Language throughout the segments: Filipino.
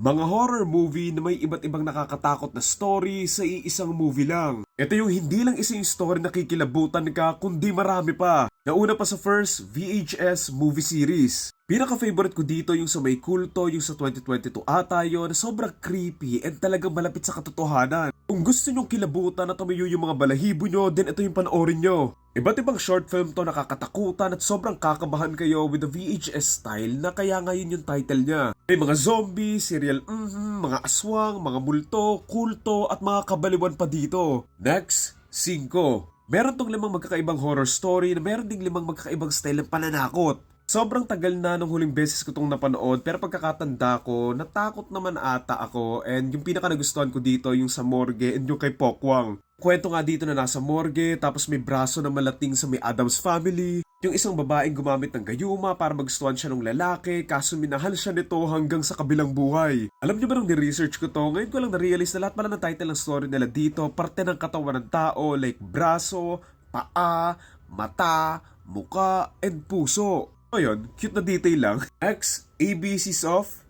Mga horror movie na may iba't ibang nakakatakot na story sa iisang movie lang. Ito yung hindi lang isa yung story na kikilabutan ka kundi marami pa. Nauna pa sa first VHS movie series. Pinaka-favorite ko dito yung sa may kulto, yung sa 2022 ata yun, na sobrang creepy and talagang malapit sa katotohanan. Kung gusto nyong kilabutan at tumayo yung mga balahibo nyo, then ito yung panoorin nyo. Iba't ibang short film to, nakakatakutan at sobrang kakabahan kayo with the VHS style na kaya ngayon yung title niya. May mga zombie, serial mga aswang, mga multo, kulto at mga kabaliwan pa dito. Next, 5. Meron tong 5 magkakaibang horror story na meron ding 5 magkakaibang style ng pananakot. Sobrang tagal na nung huling beses ko tong napanood pero pagkakatanda ko, natakot naman ata ako and yung pinaka nagustuhan ko dito yung sa morgue and yung kay Pokwang. Kwento nga dito na nasa morgue tapos may braso na malating sa may Addams Family. Yung isang babaeng gumamit ng gayuma para magustuhan siya ng lalaki kaso minahal siya nito hanggang sa kabilang buhay. Alam niyo ba nung ni-research ko to, ngayon ko lang na-realize na lahat pala ng title ng story nila dito parte ng katawan ng tao like braso, paa, mata, muka, and puso. O yun, cute na detail lang. Next, ABCs of...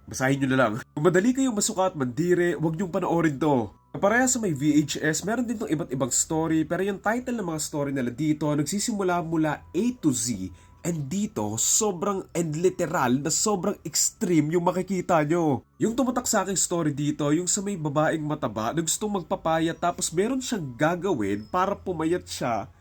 Basahin nyo na lang. Kung madali kayong masuka at mandire, huwag nyong panoorin to. Kapareha sa may VHS, meron din tong iba't ibang story pero yung title ng mga story nila dito nagsisimula mula A to Z and dito sobrang and literal na sobrang extreme yung makikita nyo. Yung tumatak sa aking story dito, yung sa may babaeng mataba na gustong magpapayat tapos meron siyang gagawin para pumayat siya.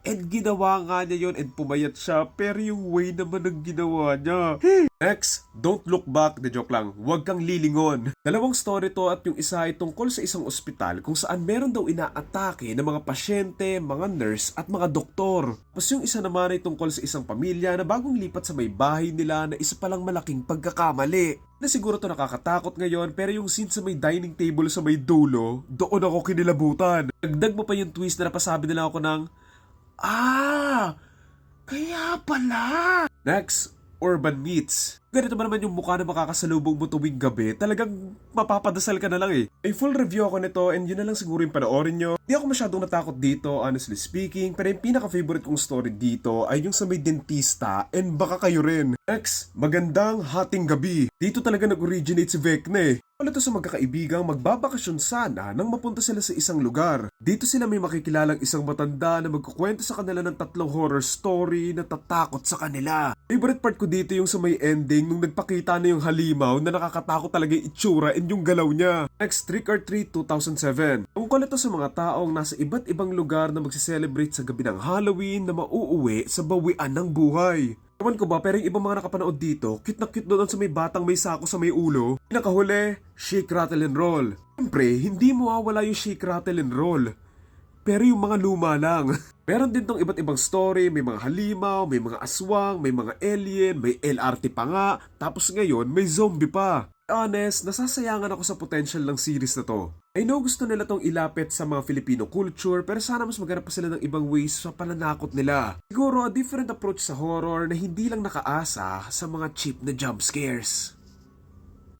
And ginawa nga niya yun and pumayat siya pero yung way naman ng ginawa niya. Next, Don't Look Back, na joke lang, huwag kang lilingon. Dalawang story to at yung isa ay tungkol sa isang ospital kung saan meron daw inaatake ng mga pasyente, mga nurse at mga doktor. Tapos yung isa naman ay tungkol sa isang pamilya na bagong lipat sa may bahay nila na isa palang malaking pagkakamali. Na siguro to nakakatakot ngayon pero yung scene sa may dining table sa may dulo, doon ako kinilabutan. Dagdag mo pa yung twist na napasabi nila ako ng kaya pala. Next, Urban Meats. Ganito ba naman yung mukha na makakasalubong mo tuwing gabi? Talagang mapapadasal ka na lang eh. May full review ako nito and yun na lang siguro yung panoorin nyo. Di ako masyadong natakot dito, honestly speaking. Pero yung pinaka-favorite kong story dito ay yung sa may dentista and baka kayo rin. Next, Magandang Hating Gabi. Dito talaga nag-originate si Vecna eh. Wala to sa magkakaibigang magbabakasyon sana nang mapunta sila sa isang lugar. Dito sila may makikilalang isang matanda na magkukwento sa kanila ng 3 horror story na tatakot sa kanila. Favorite part ko dito yung sa may ending nung nagpakita na yung halimaw na nakakatakot talaga yung itsura and yung galaw niya. Next, Trick or Treat 2007. Tungkol ito sa mga taong nasa iba't ibang lugar na magsiselebrate sa gabi ng Halloween na mauuwi sa bawian ng buhay. Ewan ko ba, pero yung ibang mga nakapanood dito, cute na cute doon sa may batang may sako sa may ulo. Pinakahuli, Shake, Rattle and Roll. Siyempre, hindi mawawala yung Shake, Rattle and Roll. Pero yung mga luma lang. Meron din tong iba't ibang story, may mga halimaw, may mga aswang, may mga alien, may LRT pa nga, tapos ngayon may zombie pa. Honest, nasasayangan ako sa potential ng series na to. I know gusto nila tong ilapit sa mga Filipino culture pero sana mas maghanap pa sila ng ibang ways sa pananakot nila. Siguro a different approach sa horror na hindi lang nakaasa sa mga cheap na jump scares.